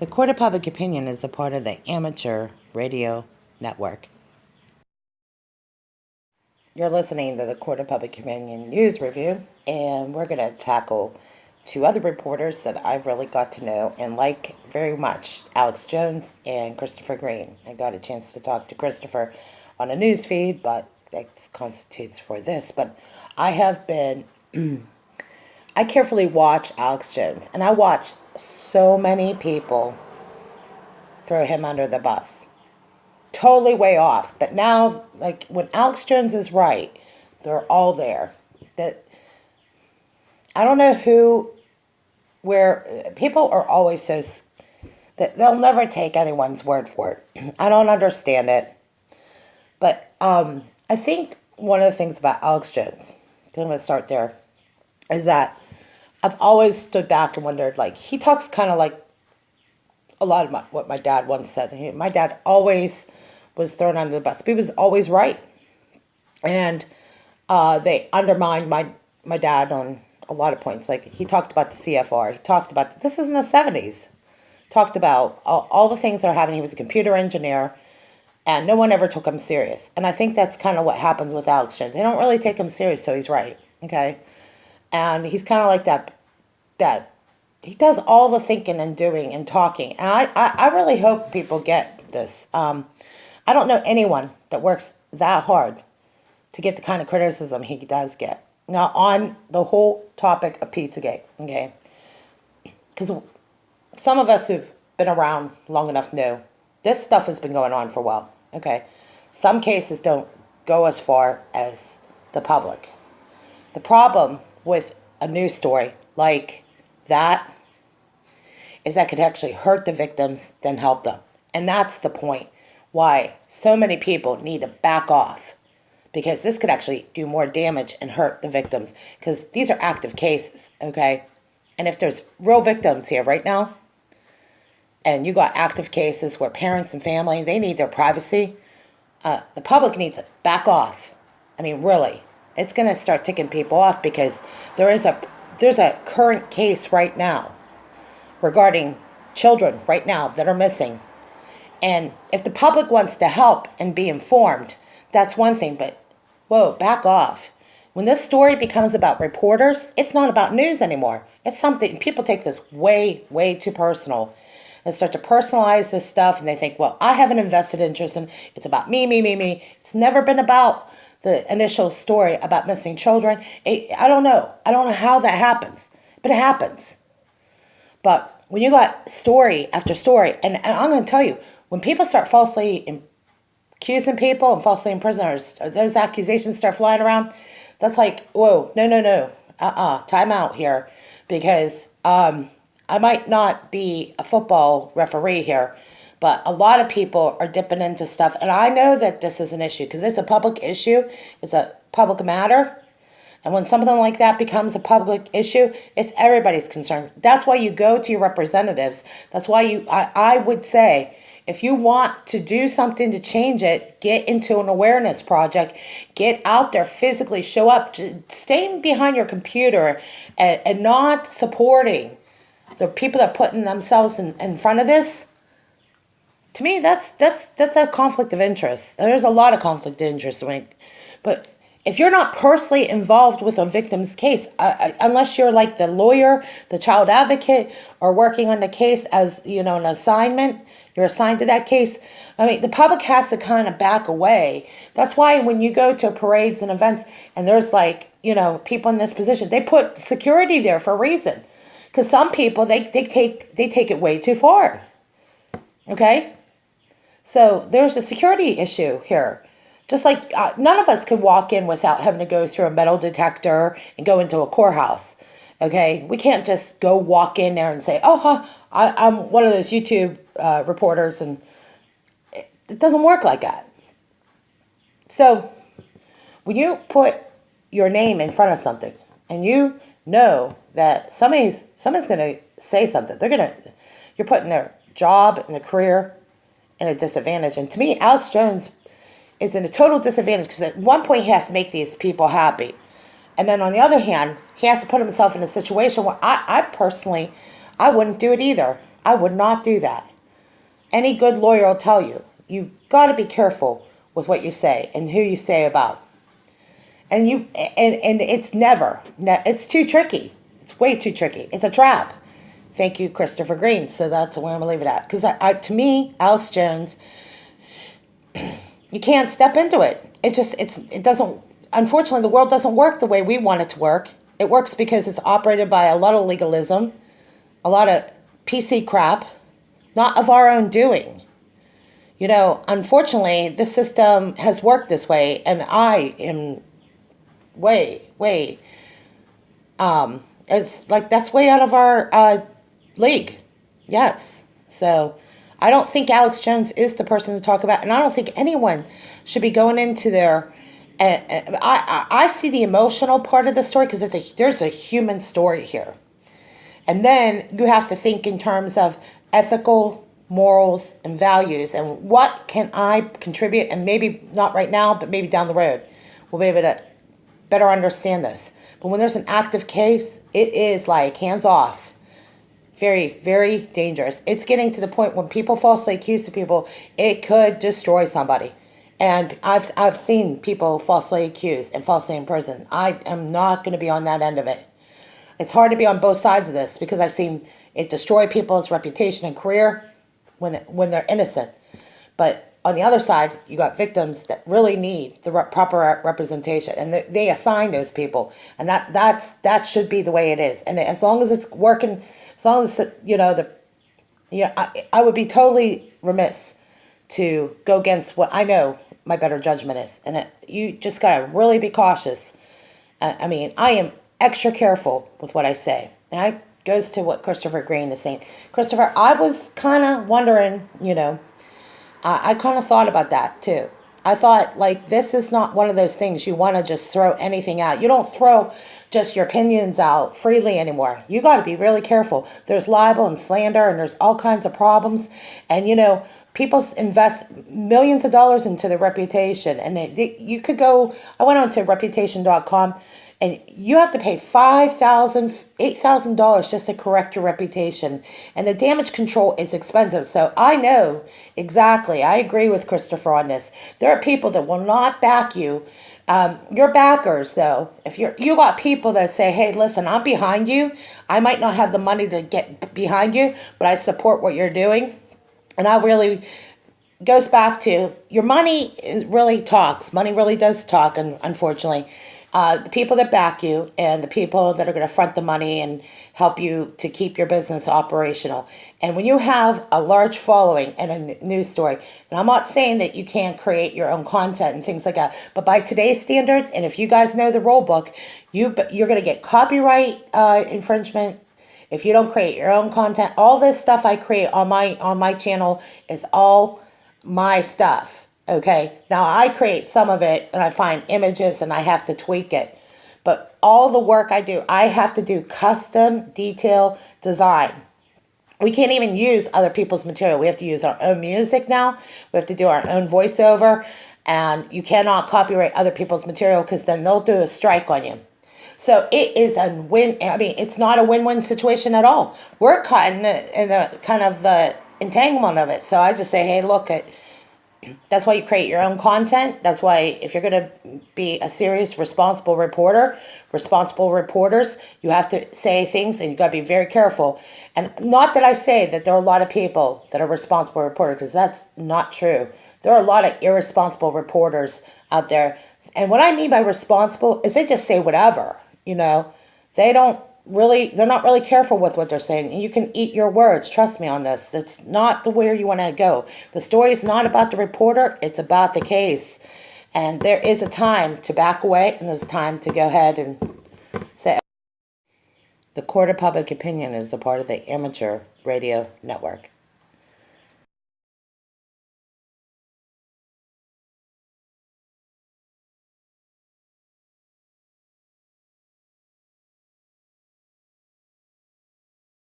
The Court of Public Opinion is a part of the Amateur Radio Network. You're listening to the Court of Public Opinion News Review, and we're going to tackle two other reporters that I've really got to know and like very much, Alex Jones and Christopher Greene. I got a chance to talk to Christopher on a news feed, but that constitutes for this. But I have been... I carefully watch Alex Jones, and I watch so many people throw him under the bus. Totally way off. But now, like, when Alex Jones is right, they're all there. That I don't know where people are always so, that they'll never take anyone's word for it. I don't understand it. But I think one of the things about Alex Jones, I'm going to start there, is that I've always stood back and wondered, like, he talks kind of like a lot of what my dad once said. My dad always was thrown under the bus, but he was always right. And they undermined my dad on a lot of points. Like, he talked about the CFR. He talked about, this is in the 70s, talked about all the things that are happening. He was a computer engineer, and no one ever took him serious. And I think that's kind of what happens with Alex Jones. They don't really take him serious, so he's right, okay? And he's kind of like that he does all the thinking and doing and talking. And I really hope people get this. I don't know anyone that works that hard to get the kind of criticism he does get. Now, on the whole topic of Pizzagate, okay? Because some of us who've been around long enough know this stuff has been going on for a while, okay? Some cases don't go as far as the public. The problem with a news story like that is that could actually hurt the victims than help them. And that's the point why so many people need to back off, because this could actually do more damage and hurt the victims, because these are active cases, okay? And if there's real victims here right now, and you got active cases where parents and family, they need their privacy, the public needs to back off. I mean, really. It's going to start ticking people off, because there's a current case right now regarding children right now that are missing. And if the public wants to help and be informed, that's one thing. But, whoa, back off. When this story becomes about reporters, it's not about news anymore. It's something, people take this way, way too personal and start to personalize this stuff. And they think, well, I have an invested interest in, it's about me, me, me, me. It's never been about the initial story about missing children. I don't know. I don't know how that happens, but it happens. But when you got story after story, and I'm going to tell you, when people start falsely accusing people and falsely imprisoning, or those accusations start flying around, that's like, whoa, no. Time out here, because I might not be a football referee here, but a lot of people are dipping into stuff. And I know that this is an issue because it's a public issue. It's a public matter. And when something like that becomes a public issue, it's everybody's concern. That's why you go to your representatives. That's why I would say, if you want to do something to change it, get into an awareness project. Get out there, physically show up. Staying behind your computer and not supporting the people that are putting themselves in front of this. To me, that's a conflict of interest. There's a lot of conflict of interest. But if you're not personally involved with a victim's case, unless you're like the lawyer, the child advocate, or working on the case as, an assignment, you're assigned to that case. I mean, the public has to kind of back away. That's why when you go to parades and events and there's people in this position, they put security there for a reason. Because some people, they take it way too far. Okay? So there's a security issue here. Just like none of us could walk in without having to go through a metal detector and go into a courthouse. Okay? We can't just go walk in there and say, I'm one of those YouTube reporters, and it doesn't work like that. So when you put your name in front of something and you know that somebody's going to say something, you're putting their job and their career in a disadvantage. And to me, Alex Jones is in a total disadvantage, because at one point he has to make these people happy. And then on the other hand, he has to put himself in a situation where I personally, I wouldn't do it either. I would not do that. Any good lawyer will tell you, you got to be careful with what you say and who you say about. And it's it's too tricky. It's way too tricky. It's a trap. Thank you, Christopher Greene. So that's where I'm going to leave it at. Because to me, Alex Jones, you can't step into it. It doesn't, unfortunately, the world doesn't work the way we want it to work. It works because it's operated by a lot of legalism, a lot of PC crap, not of our own doing. Unfortunately, this system has worked this way, and I am way, it's like that's way out of our league. Yes. So I don't think Alex Jones is the person to talk about, and I don't think anyone should be going into their. I see the emotional part of the story because there's a human story here, and then you have to think in terms of ethical, morals, and values, and what can I contribute, and maybe not right now, but maybe down the road, we'll be able to better understand this. But when there's an active case, it is like hands off. Very, very dangerous. It's getting to the point when people falsely accuse of people, it could destroy somebody. And I've seen people falsely accused and falsely imprisoned. I am not going to be on that end of it. It's hard to be on both sides of this because I've seen it destroy people's reputation and career when they're innocent. But on the other side, you got victims that really need the proper representation, and they assign those people, and that should be the way it is. And as long as it's working, as long as I would be totally remiss to go against what I know my better judgment is, and you just gotta really be cautious. I mean, I am extra careful with what I say, and that goes to what Christopher Greene is saying. Christopher, I was kind of wondering, I kind of thought about that too. I thought, like, this is not one of those things you want to just throw anything out. You don't throw just your opinions out freely anymore. You got to be really careful. There's libel and slander, and there's all kinds of problems. And, people invest millions of dollars into their reputation. And you could go, I went on to reputation.com, and you have to pay $5,000, $8,000 just to correct your reputation. And the damage control is expensive. So I know exactly. I agree with Christopher on this. There are people that will not back you. Your backers, though, if you got people that say, hey, listen, I'm behind you. I might not have the money to get behind you, but I support what you're doing. And I really goes back to your money really talks. Money really does talk, and unfortunately. The people that back you and the people that are going to front the money and help you to keep your business operational. And when you have a large following and a news story, and I'm not saying that you can't create your own content and things like that, but by today's standards, and if you guys know the rule book, you're going to get copyright infringement if you don't create your own content. All this stuff I create on my channel is all my stuff. Okay, now I create some of it and I find images and I have to tweak it. But all the work I do, I have to do custom detail design. We can't even use other people's material. We have to use our own music now. We have to do our own voiceover. And you cannot copyright other people's material because then they'll do a strike on you. So it is a win. I mean, it's not a win-win situation at all. We're caught in the kind of the entanglement of it. So I just say, hey, look, that's why you create your own content. That's why if you're going to be a serious, responsible reporter, responsible reporters, you have to say things and you got to be very careful. And not that I say that there are a lot of people that are responsible reporters, because that's not true. There are a lot of irresponsible reporters out there. And what I mean by responsible is they just say whatever, they're not really careful with what they're saying. And you can eat your words. Trust me on this. That's not the way you want to go. The story is not about the reporter. It's about the case. And there is a time to back away, and there's a time to go ahead and say. The Court of Public Opinion is a part of the Amateur Radio Network.